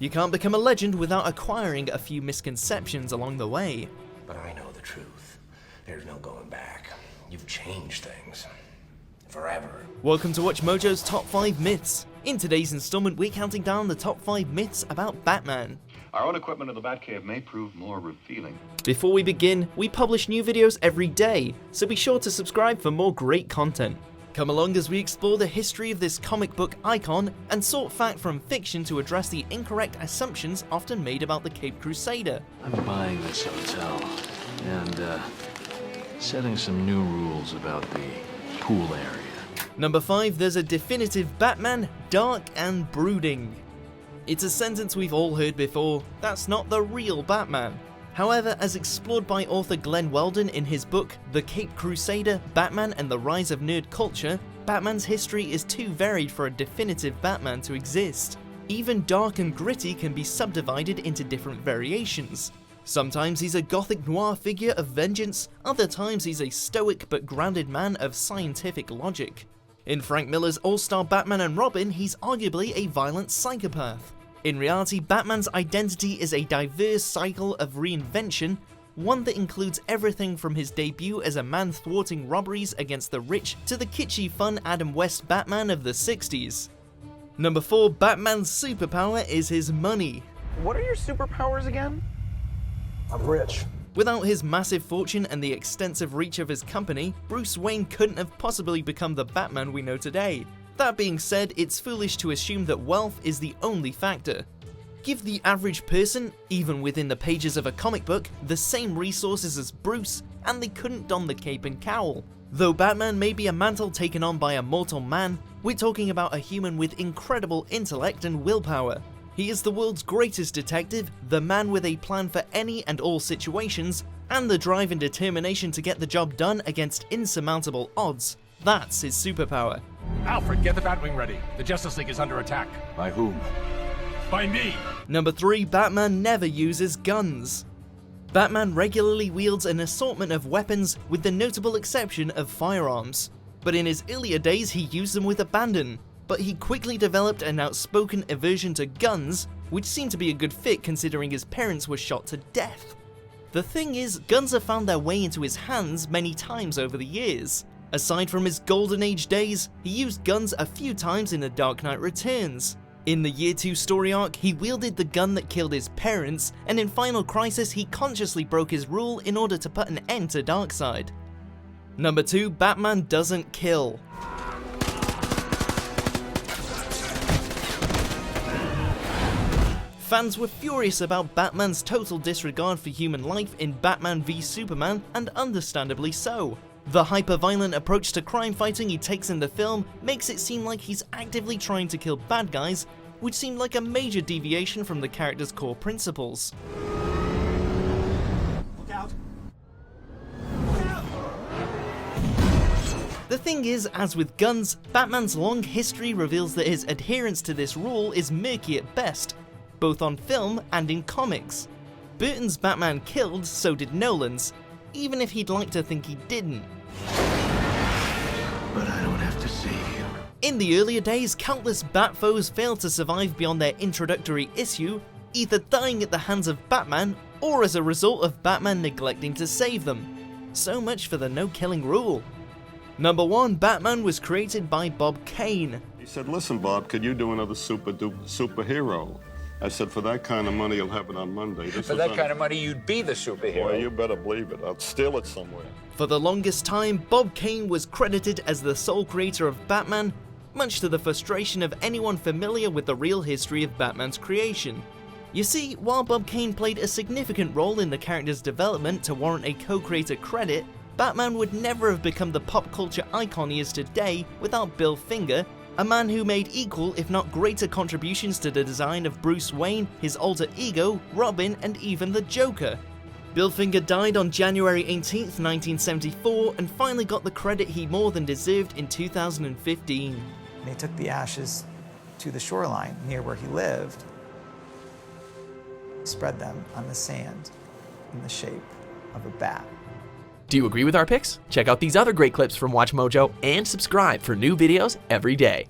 You can't become a legend without acquiring a few misconceptions along the way. But I know the truth. There's no going back. You've changed things. Forever. Welcome to WatchMojo's Top 5 Myths. In today's installment, we're counting down the top 5 myths about Batman. Our own equipment in the Batcave may prove more revealing. Before we begin, we publish new videos every day, so be sure to subscribe for more great content. Come along as we explore the history of this comic book icon and sort fact from fiction to address the incorrect assumptions often made about the Caped Crusader. I'm buying this hotel and setting some new rules about the pool area. Number 5, there's a definitive Batman, dark and brooding. It's a sentence we've all heard before, that's not the real Batman. However, as explored by author Glenn Weldon in his book, The Caped Crusader, Batman and the Rise of Nerd Culture, Batman's history is too varied for a definitive Batman to exist. Even dark and gritty can be subdivided into different variations. Sometimes he's a gothic noir figure of vengeance, other times he's a stoic but grounded man of scientific logic. In Frank Miller's All-Star Batman and Robin, he's arguably a violent psychopath. In reality, Batman's identity is a diverse cycle of reinvention, one that includes everything from his debut as a man thwarting robberies against the rich to the kitschy fun Adam West Batman of the 60s. Number 4, Batman's superpower is his money. What are your superpowers again? I'm rich. Without his massive fortune and the extensive reach of his company, Bruce Wayne couldn't have possibly become the Batman we know today. That being said, it's foolish to assume that wealth is the only factor. Give the average person, even within the pages of a comic book, the same resources as Bruce, and they couldn't don the cape and cowl. Though Batman may be a mantle taken on by a mortal man, we're talking about a human with incredible intellect and willpower. He is the world's greatest detective, the man with a plan for any and all situations, and the drive and determination to get the job done against insurmountable odds. That's his superpower. Alfred, get the Batwing ready. The Justice League is under attack. By whom? By me! Number 3, Batman never uses guns. Batman regularly wields an assortment of weapons with the notable exception of firearms. But in his earlier days he used them with abandon, but he quickly developed an outspoken aversion to guns, which seemed to be a good fit considering his parents were shot to death. The thing is, guns have found their way into his hands many times over the years. Aside from his Golden Age days, he used guns a few times in The Dark Knight Returns. In the Year 2 story arc, he wielded the gun that killed his parents, and in Final Crisis he consciously broke his rule in order to put an end to Darkseid. Number 2, Batman doesn't kill. Fans were furious about Batman's total disregard for human life in Batman v Superman, and understandably so. The hyper-violent approach to crime fighting he takes in the film makes it seem like he's actively trying to kill bad guys, which seemed like a major deviation from the character's core principles. Look out. The thing is, as with guns, Batman's long history reveals that his adherence to this rule is murky at best, both on film and in comics. Burton's Batman killed, so did Nolan's, even if he'd like to think he didn't. But I don't have to save you. In the earlier days, countless Batfoes failed to survive beyond their introductory issue, either dying at the hands of Batman or as a result of Batman neglecting to save them. So much for the no-killing rule. Number 1, Batman was created by Bob Kane. He said, listen, Bob, could you do another superhero? I said, for that kind of money, you'll have it on Monday. For that kind of money, you'd be the superhero. Boy, you better believe it. I'll steal it somewhere. For the longest time, Bob Kane was credited as the sole creator of Batman, much to the frustration of anyone familiar with the real history of Batman's creation. You see, while Bob Kane played a significant role in the character's development to warrant a co-creator credit, Batman would never have become the pop culture icon he is today without Bill Finger, a man who made equal if not greater contributions to the design of Bruce Wayne, his alter ego, Robin, and even the Joker. Bill Finger died on January 18th, 1974, and finally got the credit he more than deserved in 2015. They took the ashes to the shoreline near where he lived, spread them on the sand in the shape of a bat. Do you agree with our picks? Check out these other great clips from WatchMojo and subscribe for new videos every day.